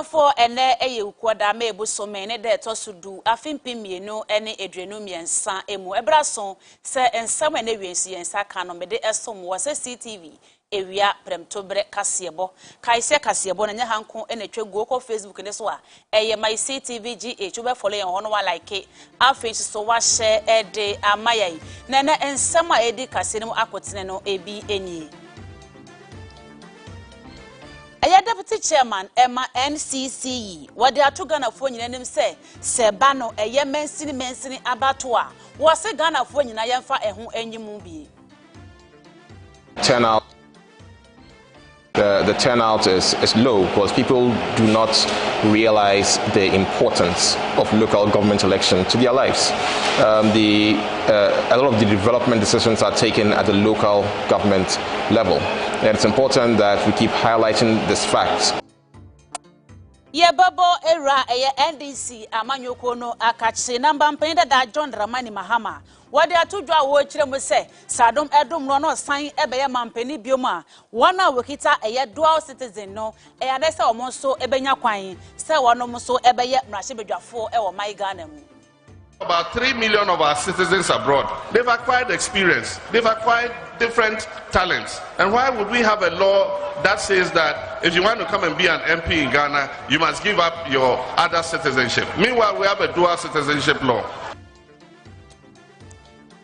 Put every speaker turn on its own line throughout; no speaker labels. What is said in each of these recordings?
For and there a quada may be so many that also do a fimpimiano any adrenumian san emu ebrason, sir, and some and we see and Sakano made a some was a CTV. Area Ctv Kasiepo Kasiepo na nyahanko ene twego ko Facebook ne so a eye my Ctv GH we follow en hono wa like afi so wa share de amayai na na ensam a edi kase ne mu akotene no ebi eni eye deputy chairman Emma NCCE wode ato Ghana fo nyina nim se ba no eye mensini abato a wo se Ghana fo nyina yemfa eho anyimu bi
turnout. The turnout is low because people do not realize the importance of local government election to their lives. A lot of the development decisions are taken at the local government level. And it's important that we keep highlighting this fact.
Babo era NDC amanyoko no akachi namba mpenda da John Dramani Mahama wade atudwa wo kire mu se sadom edom no san ebeye mampeni bioma wana wokita dual citizen no ade se omo so ebenya kwan se wono so ebeye mrahye bedwafo my Ghana mu.
About 3 million of our citizens abroad. They've acquired experience. They've acquired different talents. And why would we have a law that says that if you want to come and be an MP in Ghana, you must give up your other citizenship? Meanwhile, we have a dual citizenship law.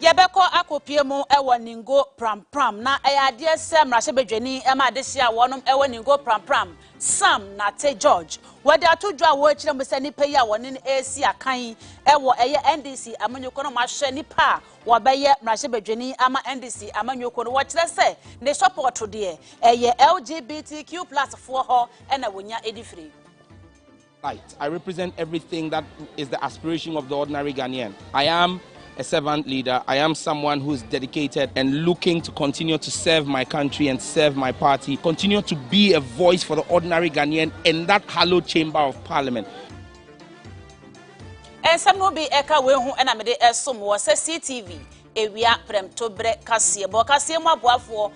Yebeko akopiemo ewo ningo pram na eyade se mrahye bedwani ema adehia wonom ewo ningo pram Sam Nate George wade atodwa wo akire mo se nipa yi a woni AC akan ewo NDC amanyoko no mahwe nipa wo beye mrahye bedwani ama NDC amanyoko no wo kire se ne support de LGBTQ+ for ho ena wonya edifiri.
Right, I represent everything that is the aspiration of the ordinary Ghanaian. I am a servant leader. I am someone who is dedicated and looking to continue to serve my country and serve my party, continue to be a voice for the ordinary Ghanaian in that hallowed chamber of parliament.
And some will be eka we hu ena mede esom was a CTV ewia Ctv Kasiepo Kasiepo aboafo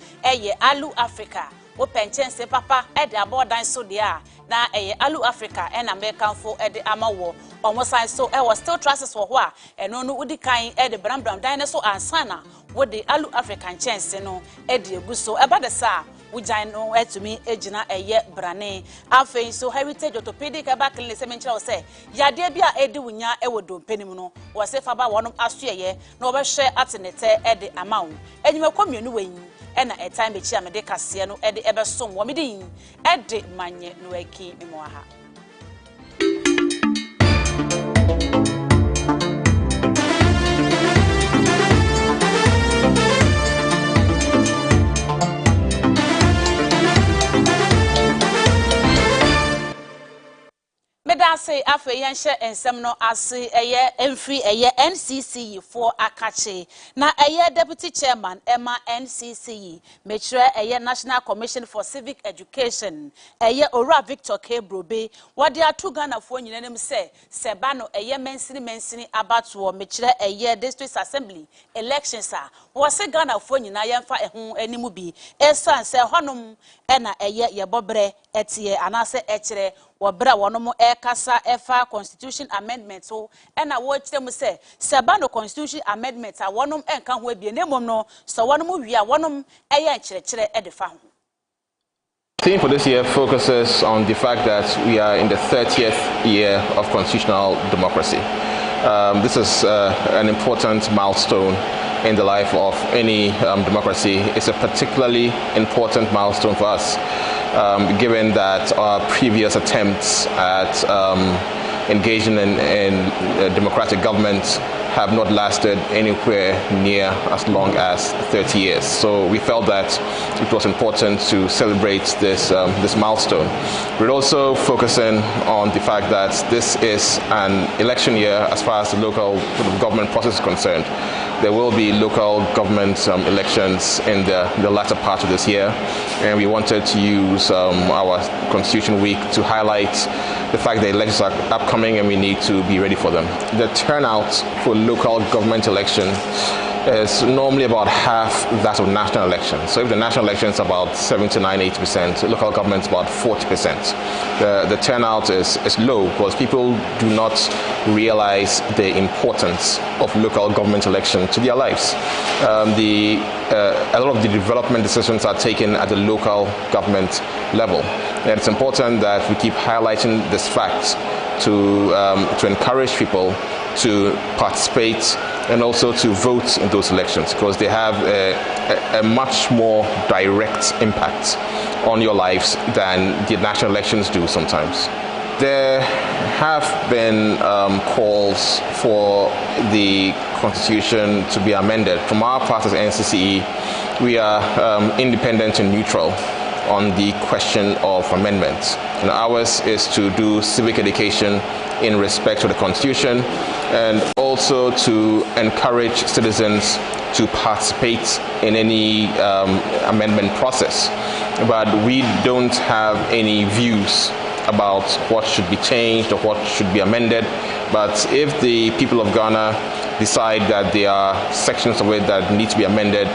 Alu Africa wo penchense papa e de abodan so dia na Alu Africa and American for the amawo almost so was still traces for what and no udi kind the brown dinosaur and sana with the Alu African chance no Eddie Guso about the sa which I know to me ejina brane afen so heritage orthopedic back in the cemetery say ya de bia edi wunya ewodo penim no was say faba wonom asoye no be share atenete the amawo enyime komienu wen and a time echi amede kase no ede ebesom wo medin ede Manye Nuekie memoaha. Medase afe yenhye ensem no ase emfri NCCE for akache na deputy chairman Emma NCCE mechire National Commission for Civic Education Ora Victor K Brobe wade atu Ghana fo nyinanem se ba no mensini abato mechire district assembly elections a wo se Ghana fo nyina yemfa eho animu bi esan se honom na yebobre etie anase ekire wabra wonomo kasa efa constitution amendment so na wo kire mu se ba no constitution amendment a wonom enka ho abie nemom no so wonom wi a wonom nkirekire edefa ho.
The theme for this year focuses on the fact that we are in the 30th year of constitutional democracy. This is an important milestone in the life of any democracy. It's a particularly important milestone for us, given that our previous attempts at engaging in democratic government have not lasted anywhere near as long as 30 years. So we felt that it was important to celebrate this milestone. We're also focusing on the fact that this is an election year as far as the local government process is concerned. There will be local government elections in the latter part of this year, and we wanted to use our Constitution Week to highlight the fact that elections are upcoming and we need to be ready for them. The turnout for local government elections is normally about half that of national elections. So if the national elections are about 79, 80%, local government's about 40%. The turnout is low because people do not realize the importance of local government election to their lives. A lot of the development decisions are taken at the local government level. And it's important that we keep highlighting this fact to encourage people to participate and also to vote in those elections, because they have a much more direct impact on your lives than the national elections do sometimes. There have been calls for the Constitution to be amended. From our part as NCCE, we are independent and neutral on the question of amendments. And ours is to do civic education in respect to the Constitution and also to encourage citizens to participate in any amendment process. But we don't have any views about what should be changed or what should be amended. But if the people of Ghana decide that there are sections of it that need to be amended,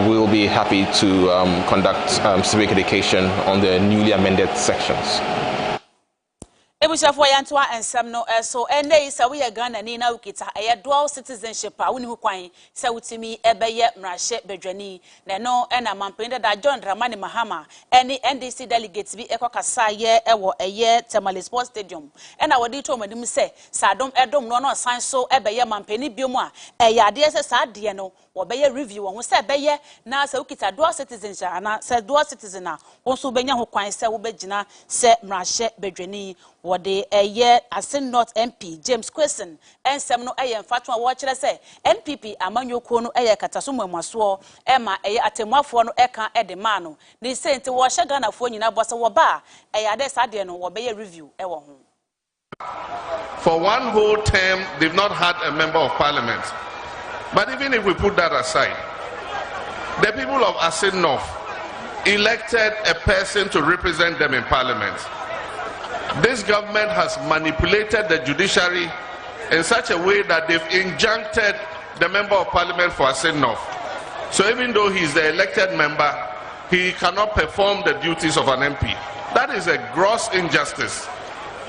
we'll be happy to conduct civic education on the newly amended sections.
Ebusafo yantoa ensem no so ene isa we Ghana ni na ukita dual citizenship a woni hu kwan se wutimi ebeye mrahye bedwani na no ena mampende da John Dramani Mahama eni NDC delegate bi ekokasa ye ewo eye Tamale Sports Stadium ena wodi to madim se sadom edom no no san so ebeye mampeni biomu a eyade se saade no wobeye review won se ebeye na se ukita dual citizenship ana se dual citizen a won so benya ho kwan se wo begina se mrahye bedwani wode eye Asin North MP James Question ensem no eye mfatwa wo kire se NPP amanyoko no eye kataso mwamwaso ema eye atemwafo no eka edema no ni sente wo hye Ghana fo nyina bose wo ba eye ade sade no wo be review ewo ho.
For one whole term they've not had a member of parliament. But even if we put that aside, the people of Asin North elected a person to represent them in parliament. This government has manipulated the judiciary in such a way that they've injuncted the member of parliament for Asin North. So even though he's the elected member, he cannot perform the duties of an MP. That is a gross injustice,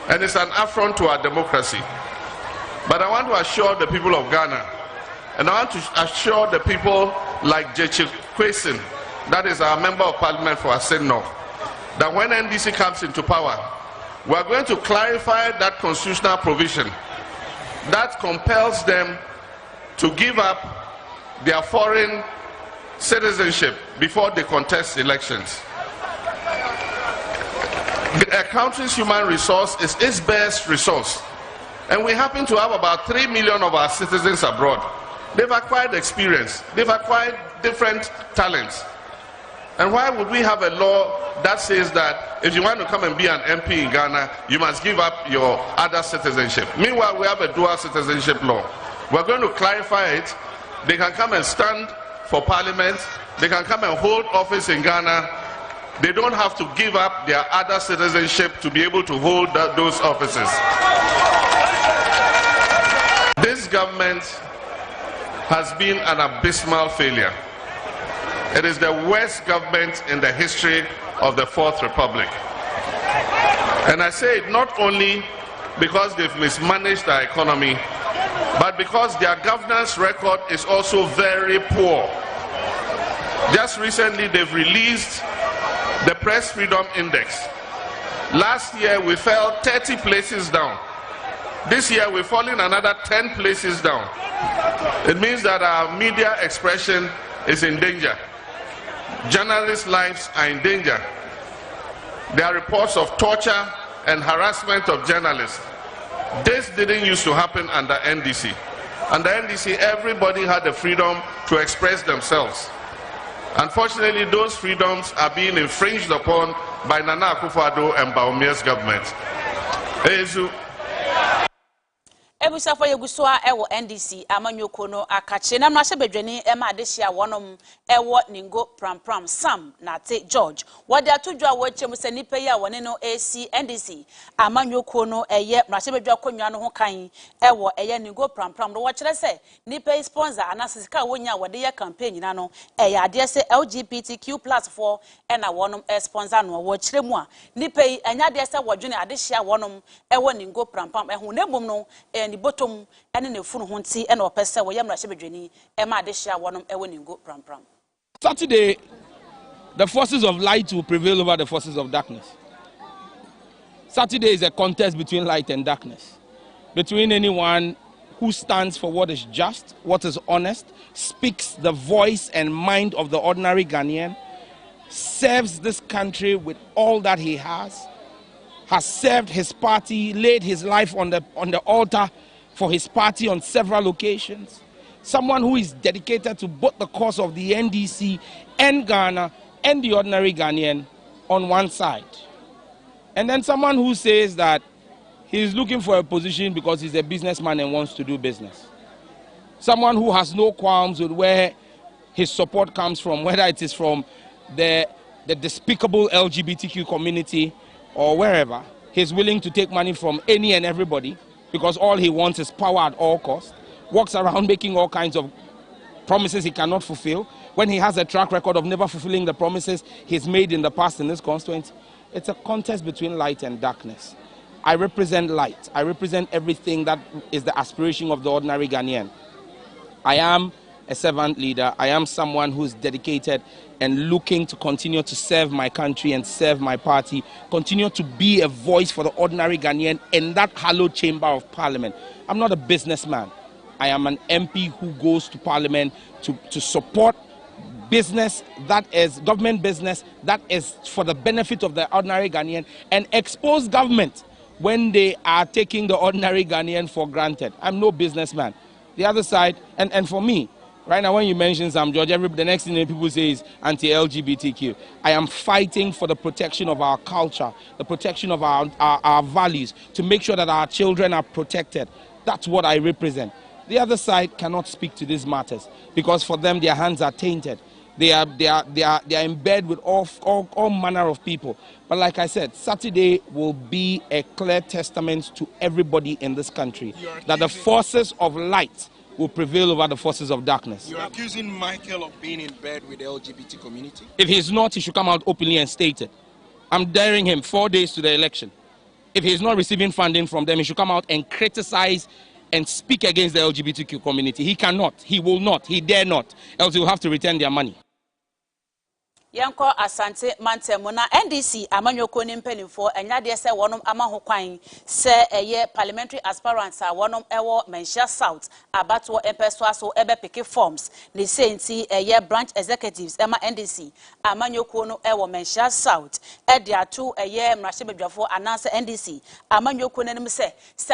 and it's an affront to our democracy. But I want to assure the people of Ghana, and I want to assure the people like Ctv Kasiepo, that is our member of parliament for Asin North, that when NDC comes into power, we are going to clarify that constitutional provision that compels them to give up their foreign citizenship before they contest elections. A country's human resource is its best resource, and we happen to have about 3 million of our citizens abroad. They've acquired experience, they've acquired different talents. And why would we have a law that says that if you want to come and be an MP in Ghana, you must give up your other citizenship? Meanwhile, we have a dual citizenship law. We're going to clarify it. They can come and stand for parliament. They can come and hold office in Ghana. They don't have to give up their other citizenship to be able to hold those offices. This government has been an abysmal failure. It is the worst government in the history of the Fourth Republic. And I say it not only because they've mismanaged our economy, but because their governance record is also very poor. Just recently, they've released the Press Freedom Index. Last year, we fell 30 places down. This year, we're falling another 10 places down. It means that our media expression is in danger. Journalists' lives are in danger. There are reports of torture and harassment of journalists. This didn't used to happen under NDC. Under NDC, everybody had the freedom to express themselves. Unfortunately, those freedoms are being infringed upon by Nana Akufo-Addo and Bawumia's government.
Ebusa for Yegusua ewo NDC Manye Nuekie no akache na mrashe bedwani ema adehia wonom ewo ningo pram Sam na te George wode atodwa wo chemu se nipa yi a wone no AC NDC Manye Nuekie no eye mrashe bedwa konwa no ho kan ewo eye ningo pram no wo kire se nipa sponsor anasika wonya wode ye campaign na no eye ade se LGBTQ+4 ena wonom sponsor no wo kire mu a nipa yi anya ade se wodwene adehia wonom ewo ningo pram ehun nebom no ni bottom ene ne funu ho nti ene opese wo yamra hyebedwani e ma de hia wonom ewo ningo pram.
Saturday, the forces of light will prevail over the forces of darkness. Saturday is a contest between light and darkness, between anyone who stands for what is just, what is honest, speaks the voice and mind of the ordinary Ghanaian, serves this country with all that he has served his party, laid his life on the altar for his party on several occasions. Someone who is dedicated to both the cause of the NDC and Ghana and the ordinary Ghanaian on one side. And then someone who says that he's looking for a position because he's a businessman and wants to do business. Someone who has no qualms with where his support comes from, whether it is from the despicable LGBTQ community or wherever. He's willing to take money from any and everybody because all he wants is power at all costs. Walks around making all kinds of promises he cannot fulfill when he has a track record of never fulfilling the promises he's made in the past in this constituency. It's a contest between light and darkness. I represent light. I represent everything that is the aspiration of the ordinary Ghanaian. I am a servant leader. I am someone who's dedicated and looking to continue to serve my country and serve my party, continue to be a voice for the ordinary Ghanaian in that hallowed chamber of parliament. I'm not a businessman. I am an MP who goes to parliament to support business that is government business that is for the benefit of the ordinary Ghanaian and expose government when they are taking the ordinary Ghanaian for granted. I'm no businessman. The other side, and for me, right now, when you mention Sam George, the next thing that people say is anti-LGBTQ. I am fighting for the protection of our culture, the protection of our values, to make sure that our children are protected. That's what I represent. The other side cannot speak to these matters because for them, their hands are tainted. They are in bed with all manner of people. But like I said, Saturday will be a clear testament to everybody in this country that the forces of light will prevail over the forces of darkness.
You're accusing Michael of being in bed with the LGBT community?
If he's not, he should come out openly and state it. I'm daring him 4 days to the election. If he's not receiving funding from them, he should come out and criticize and speak against the LGBTQ community. He cannot, he will not, he dare not, else he will have to return their money.
Yanko Asante Mantemuna NDC Manye Nuekie ni mpanimfo enya de se wonom ama ho kwan se eye parliamentary aspirants a wonom ewo Menhia South abato empeso aso ebe pick forms ni senti eye branch executives ema NDC Manye Nuekie no ewo Menhia South e de atu eye mrahye bedwafo ananse NDC Manye Nuekie nanim se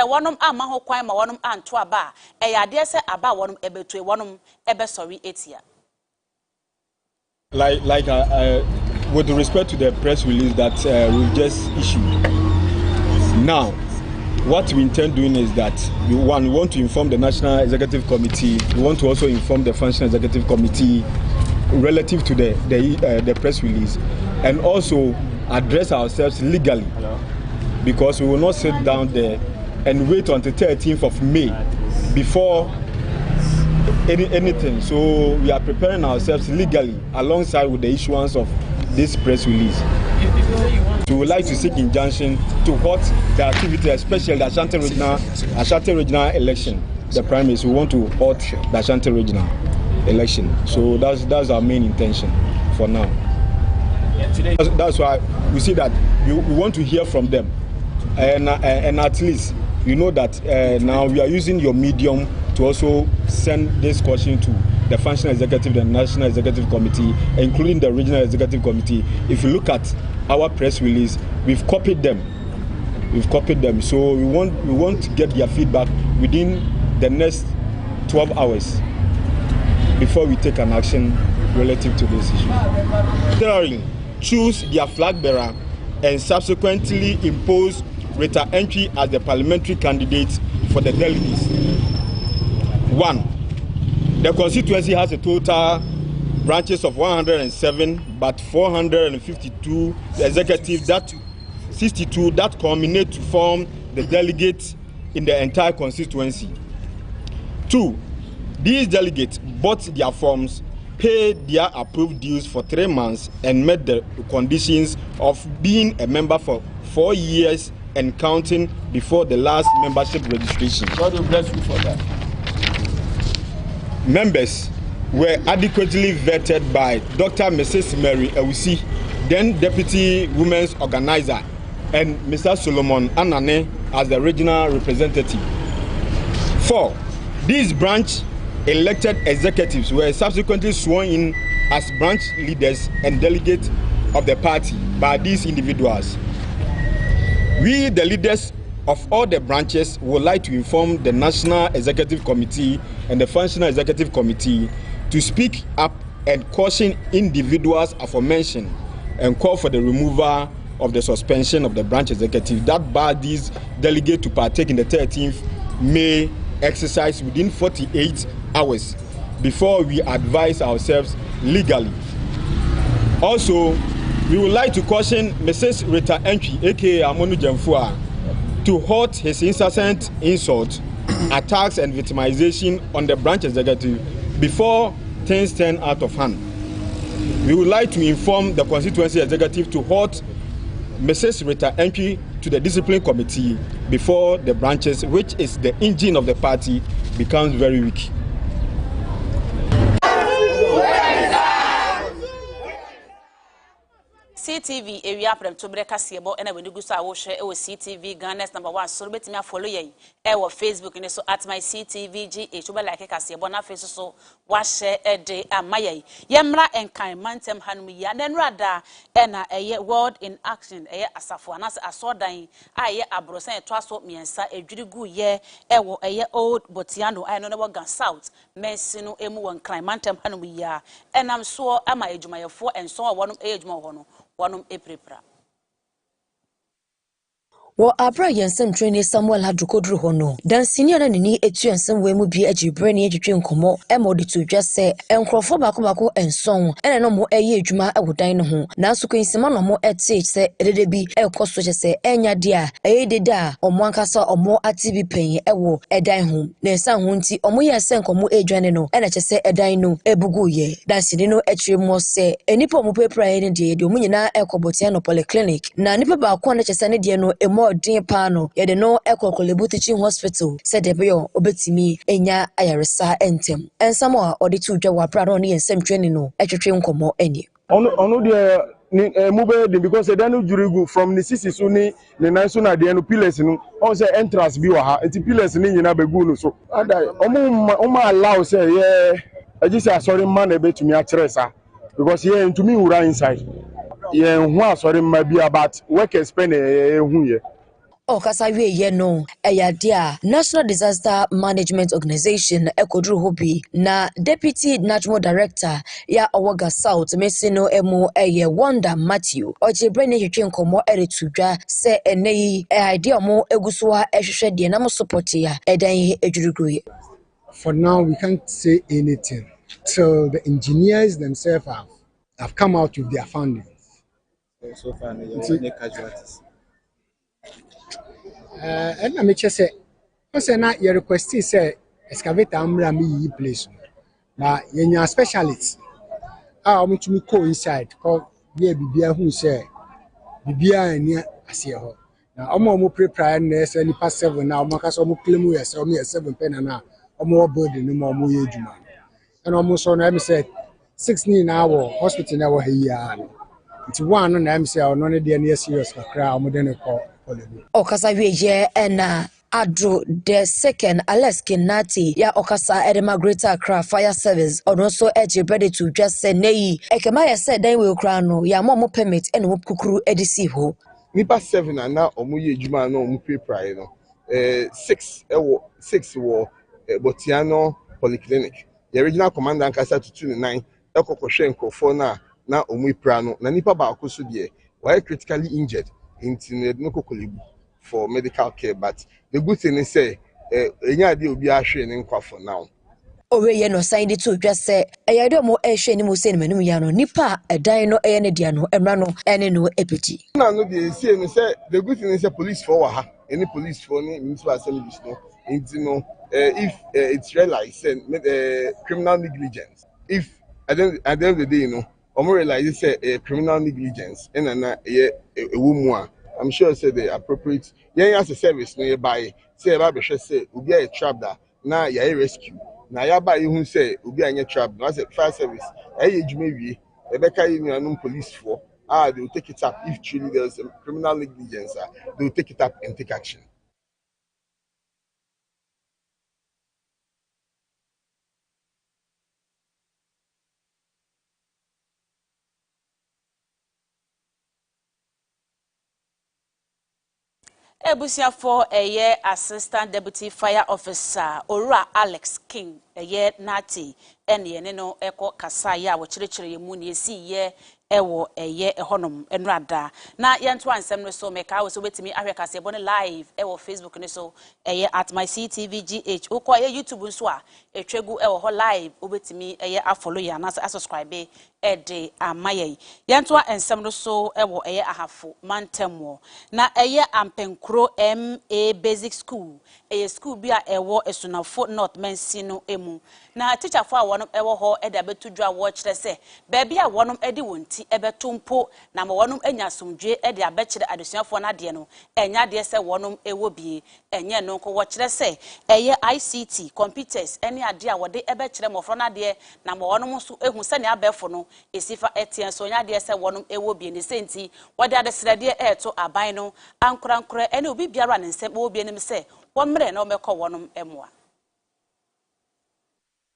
wonom ama ho kwan ma wonom anto aba eye ade se aba wonom ebetu wonom ebe sorry etia.
With respect to the press release that we've just issued, now what we intend doing is that we want to inform the National Executive Committee. We want to also inform the Functional Executive Committee relative to the press release, and also address ourselves legally, because we will not sit down there and wait until 13th of May before anything. So we are preparing ourselves legally alongside with the issuance of this press release. So we would like to seek injunction to halt the activity, especially the Ashanti regional election, the primaries. We want to halt the Ashanti regional election. So that's our main intention for now. That's why we see that we want to hear from them, and at least you know that now we are using your medium to also send this question to the Functional Executive and National Executive Committee, including the Regional Executive Committee. If you look at our press release, we've copied them. So we want to get their feedback within the next 12 hours before we take an action relative to this issue. Choose their flag bearer and subsequently impose Rita Entry as the parliamentary candidate for the delegates. 1. The constituency has a total branches of 107, but 452 executives, that 62 that culminate to form the delegates in the entire constituency. 2. These delegates bought their forms, paid their approved dues for 3 months, and met the conditions of being a member for 4 years and counting before the last membership registration.
God will bless you for that.
Members were adequately vetted by Dr. Mrs. Mary Ewusi, then Deputy Women's Organizer, and Mr. Solomon Anane as the regional representative. 4. These branch elected executives were subsequently sworn in as branch leaders and delegates of the party by these individuals. We, the leaders of all the branches, would like to inform the National Executive Committee and the Functional Executive Committee to speak up and caution individuals aforementioned and call for the removal of the suspension of the branch executive that barred these delegates to partake in the 13th May exercise within 48 hours before we advise ourselves legally. Also, we would like to caution Mrs. Rita Entry, aka Amonu Jamfua, to halt his incessant insult, attacks and victimization on the branch executive before things turn out of hand. We would like to inform the constituency executive to halt Mrs. Rita Entry to the discipline committee before the branches, which is the engine of the party, becomes very weak.
Ctv area Ctv Kasiepo and when you go to share Ctv Ghana's #1 so bet me follow ye Facebook and so at my CTVGH like Kasiepo na face so wash share a day amaye yemra and kind mantem hanmi ya then rather ena a word in action asafo anas asodan aye abrosan twaso miensa edwirigu ye ewo old botiano I no never gan south mensino emu won kind mantem hanmi ya enam so ama ejumayefo enso wonum ejuma hono wanum eprepra
Wo abra yensem training Samuel Hadrukodru hono dan senior na ni etu yensem we mu bi agibre ne adwetwe nkomo emodi to dwa se enkrofo bako enson ene no mo eye adwuma ewodan ne ho nanso kwensima no mo ete se edede bi ekoso che se enya de a eyedede a omo ankasa omo atibi pen ewo edan ho na ensa ho nti omo yese nkomo edwane no ene che se edan no ebugu ye dan sini no etwe mo se enipa omo pepra ne de omo nyina ekobotia no polyclinic na nipa ba ko na che se ne de no emo din pano yede no ekokolebu teaching hospital said debeo obetimi enya ayaresa entem ensamo a ode tu dwa wapra no ne ensem training no etwetwe nkomo eni
ono de move de because they no jurigu from the sisi so ni ne nan so na de no pillars no on say entrance bi wa ha enti pillars ni nyina begu no so ada omo allow say ye agisa sorry man e betumi a kire sa because ye ntumi wura inside ye hu sorry ma bi about workers pen hu ye
Okasawe ye no eyadia National Disaster Management Organization ekodru hobi na Deputy National Director ya Owaga South Mesino emu eye Wonder Matthew ojebrene hwetwe nkomo eretudwa se eneyi idea mo egusoa ehwehwe de na mo support ya edan ejurugruye.
For now we can't say anything till the engineers themselves have come out with their findings.
So far no casualties.
And I make say, not your request is excavator amra me place. But you specialists. I want to go inside. Cause be bibia who say bibia near asio. Now omo prepare nurse any past 7 now. Makasa omo claim we say omo 7 pen na omo body no more mo yejuma. And almost on I said 16 hour hospital na wo here. It's one na I say no ne dey near serious kakra omo dey call.
Okasa wiye ena Adro the second Alex Kinati ya okasa edema Greater Accra Fire Service also ready to just say nei ekema ya said dan we kra no ya mo permit ene kukuru edisi ho
nipa 7 na omuye ejuma na omu prepare no 6 wo Botiano Polyclinic the regional commander ankasa to 29 ekokoshe nkofo na omu pra no na nipa ba akoso de why critically injured into no kokolebu for medical care. But the good thing is say any idea will be assuring for now.
Owe ye no sign it to just say e de mo e hwe ni mo se ni manum ya no nipa edan no e ne dia no emra no ene no epiti
na no dey say no say the good thing is say police for ha any police for ni municipal assembly no into if it's realized criminal negligence if at the end of the day omo realize say criminal negligence and na I'm sure say the appropriate as a service no by say ba be say obi a trap da na ya rescue na ya ba you say obi anya trap na say fire service ejuma wie ebeka you police for they will take it up if truly there's a criminal negligence they will take it up and take action.
Ebusia for assistant deputy fire officer Ora Alex King Nati ene no eko kasaya wo chirechere mu ne esi ewo ehonom enrada na yento ansem no so meka wo so betimi ahwe Kasiepo ne live ewo Facebook ne so at my Ctv GH uko YouTube nso a etwegu ewo ho live obetimi afollow ya na subscribe de amaye yento ansem no so ewo ahafo mantemwo na ampenkro MA Basic School school bi a ewo esunafo North Mensino emu na teacher for wonom ewo ho da betu dwa wo kire se baby a wonom edi wonti ebetumpo na ma wonom anya somdwe de abekire adesuafo na de no enya de se wonom ewo bie enye no ko wo kire se ICT computers eni ade a wode ebekire mofro na de na ma wonom so ehu se ne abefo no esifa etien so nya de se wonom ewo bie ne senti wode adesrede eto aban no ankora eni obi biara ne nsem wo bie nim se womre na omekọ wonom emwa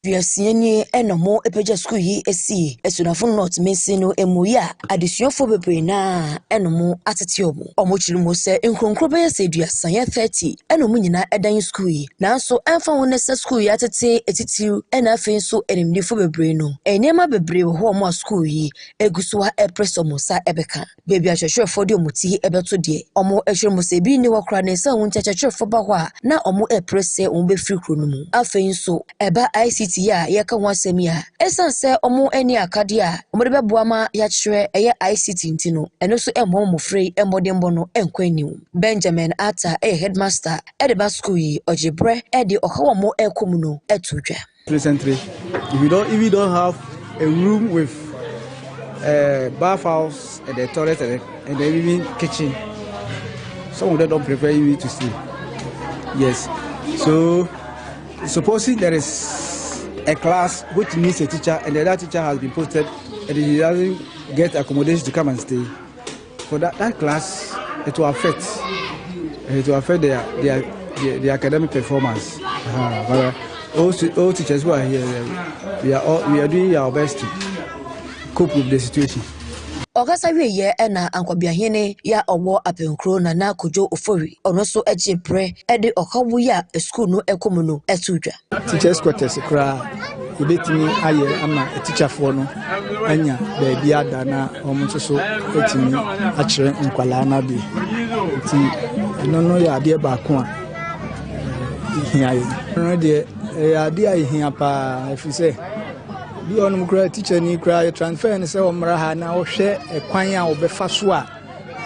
Viasieni enomo epeja school yi esi esunafo North Mensino emuya adesuafo bebre na enomo atete omo chirimo se nkronkro be se duasan ya 30 enomo nyina edan school yi nanso enfa won se school yi atete etitiu ena afen so enimdifo bebre no enema bebre wo omo school yi eguso ha epreso musa ebeka bebi ahwehwefo de omuti ebeto de omo ehwemo se bi ni wakra ne sa won chachachefo ba ho a na omo eprese won be free kro no mu afen so eba ICT ya yeka wasemia esanse omo eni akade a omo de beboa ma ya kyerɛ ICT ntino eno so emmo free emmodembo no enkwani Benjamin Ata headmaster de ba school yi ojebre de okawo mo ekomu no etudwa
presently if you don't have a room with bathhouse and the toilet and the even kitchen, some of them don't prefer you to stay. Yes, so supposing there is a class which needs a teacher and the other teacher has been posted and he doesn't get accommodation to come and stay, for that class it will affect their academic performance. But all teachers who are here, we are doing our best to cope with the situation.
Ogasa wiye na ankobiahene ya owo apenkro na kojo ofori ono so ejebre ede okawu ya school no ekomu no etudwa
teachers quarters kra ebetimi aye ama teacher for no anya baabi ada na omo so etimi a kire nkwala na bi ti no ya ade ba ko a ihia ye no de ya ade a ihia pa efise bi onum kra teacher ni kra transfer ni se omra ha na wo hwe ekwan a wo befa so a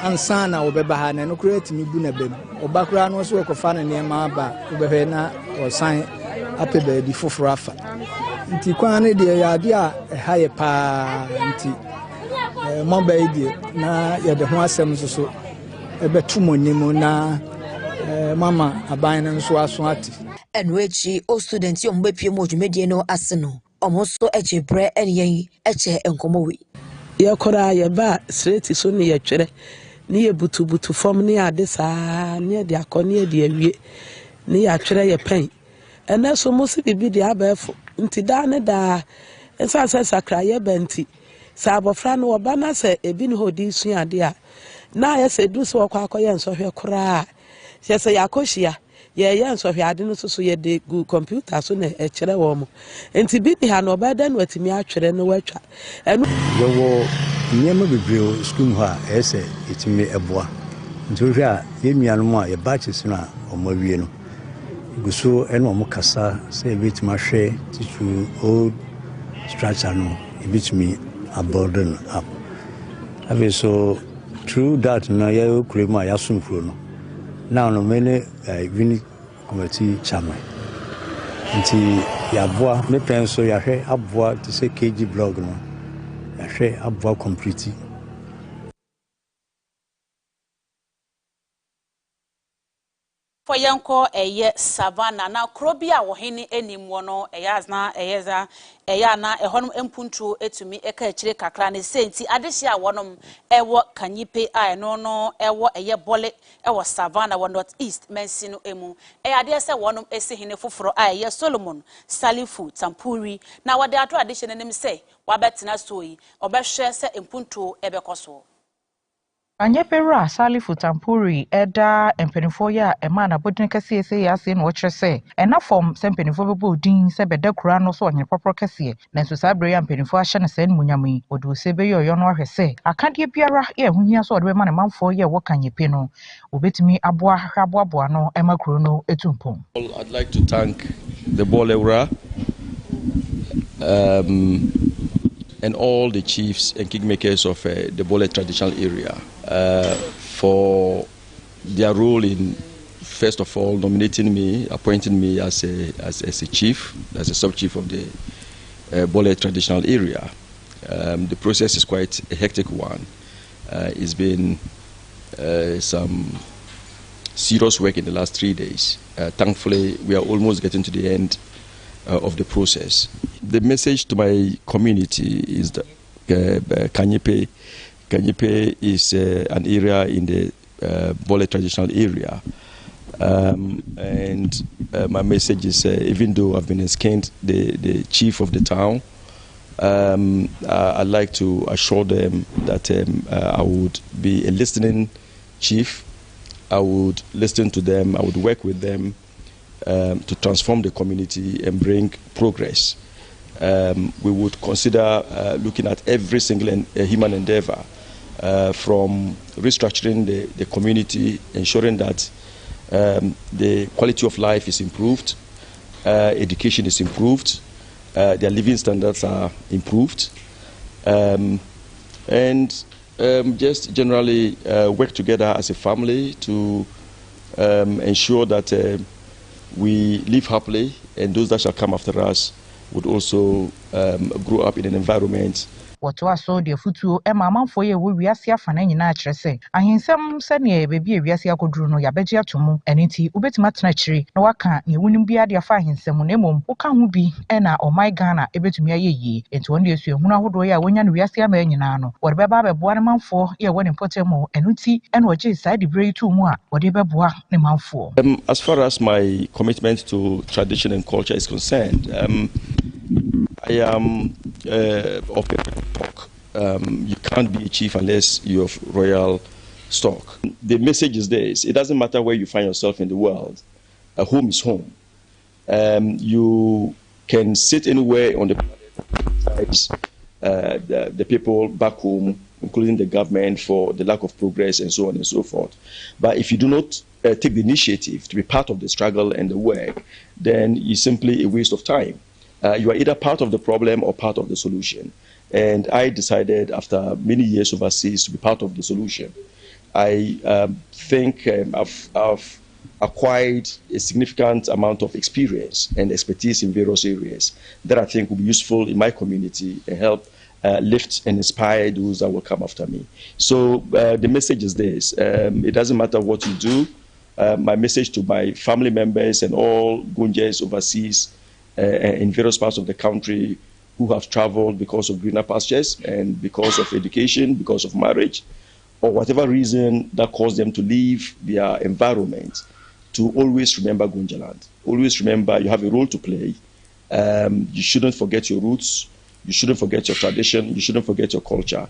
ansa na wo beba ha na no kra timi bu na bem oba kra no so ekofa na ne ma ba wo behwe na wo san ape ba di foforo afa nti kwan ne de ya ade a ha ye pa nti mo ba ide na ya de ho asem so ebetu monimo na mama aban na so aso ati
enwechi o student yo mbepie mo dwumedie no ase no omoso ejebre enyen eche enkomowe
ye kora ye ba straight so ne ye twere ne ye butu form ne ade saa ne de akone de awie ne ya twere ye pen ena so mo se bibi de abefo nti da ne da ensa sakra ye benti sa abofra no oba na se ebi ne hodi su ade a na ye se du so akoye nsohwe kora ye se yakohia ye nsohwe ade no so ye de gu computer so na ekere wo mo enti bi ni ha no oba da no atimi atwere no watwa enu
yo wo nyema bebree school ha ese etimi eboa nti hwe a yɛnuanom a yɛ batches no a ɔmawie no guso ɛna ɔmo kasa sɛ ebetumi ahwɛ titu old structure no ebetumi abandon up abi so through that na yɛ okure mu a yɛasom kuro no now no many unit committee chairman nti yɛaboa me pɛn so yɛahwɛ aboa te sɛ kg blog no yɛahwɛ aboa complete
for yanko eye savannah na krobia wo hene animwo no eyazna eyeza eyana ehonum empuntuo etumi eka akire kakra ne senti adehye a wonom ewo kanyipe a no ewo eye bole ewo savannah wo north east mensi no emu eyade se wonom esi hene foforo a eye Solomon Salifu Tampuri na wode ato adehye nenem se wabetena soyi obehwe se empuntuo ebekoso
Manye Nuekie Salifu Tampuri eda empenifo ya ema na bodin kese ese ya ase na wokyere se ena form se empenifo bebo din se beda kura no so onye popro kese na so sabre ya empenifo ahye ne sen munyam odu se be yoyo no ahwe se akade biara ya ehuhia so ode be ma ne manfo ye wo kanyepe no obetimi aboa hwaboaboa no ema kuro no etumpom.
I'd like to thank the Bolewura and all the chiefs and kingmakers of the Bole traditional area for their role in, first of all, nominating me, appointing me as a chief, as a sub-chief of the Bole traditional area. The process is quite a hectic one. It's been some serious work in the last 3 days. Thankfully, we are almost getting to the end of the process. The message to my community is that Kanyepe is an area in the Bole traditional area. And my message is, even though I've been assigned the chief of the town, I'd like to assure them that I would be a listening chief. I would listen to them, I would work with them to transform the community and bring progress. We would consider looking at every single human endeavor, from restructuring the community, ensuring that the quality of life is improved, education is improved, their living standards are improved, and just generally work together as a family to ensure that we live happily, and those that shall come after us would also grow up in an environment.
Wato aso de futuo amanfo ye wo wiase afana nyina akire se ahensem se ne bebi wiase akoduru no yabeje atomo enenti ubetima tena akire na waka ne wunim bia de afa ahensem na emom woka ho bi na omai Ghana ebetumi ayeye enti won de esu ehunu ahodo ye a wonya no wiase ama nyina no wode beba beboa ne manfo ye woni potemo enuti ena oje side break tu mu a wode beboa ne manfo.
As far as my commitment to tradition and culture is concerned, I am of talk. You can't be a chief unless you have royal stock. The message is this: it doesn't matter where you find yourself in the world. Home is home. You can sit anywhere on the planet, the people back home, including the government, for the lack of progress and so on and so forth. But if you do not take the initiative to be part of the struggle and the work, then it's simply a waste of time. You are either part of the problem or part of the solution. And I decided after many years overseas to be part of the solution. I think I've acquired a significant amount of experience and expertise in various areas that I think will be useful in my community and help lift and inspire those that will come after me. So the message is this: it doesn't matter what you do. My message to my family members and all Gunjas overseas in various parts of the country who have traveled because of greener pastures and because of education, because of marriage, or whatever reason that caused them to leave their environment, to always remember Gunjaland. Always remember you have a role to play. You shouldn't forget your roots. You shouldn't forget your tradition. You shouldn't forget your culture.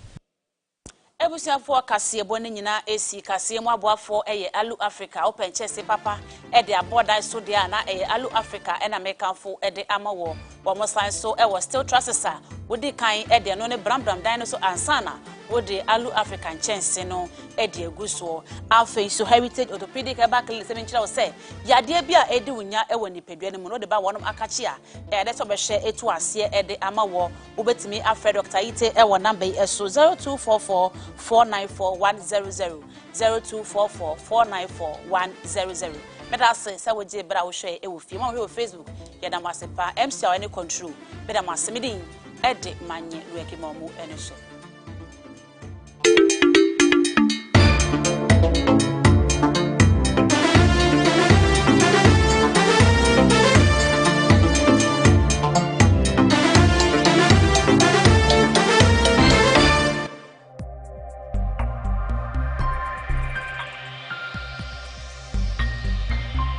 Ebusiafo Kasiepo ne nyina esi Kasiemo aboafo eye Alu Africa open chese papa e de abodan so de na eye Alu Africa e na mekanfo e de amawo wo mosan so e wo still trusesa wodi kan e de no ne brambram dan no so ansana wode Alu African chance no edi eguso afa so heritage orthopedic eba clinic semenchira wo se yade bia edi wunya ewo nipadua ne mu no de ba wonom akachi a de so be hye etu ase ede ama wo obetimi afre Dr. Ite ewo number eso 0244 494100 0244 494100 Meda se woje bra wo hwe e wo fie ma wo Facebook yeda masepa MC any control meda masemidin ede Manye Nuekie momu ene so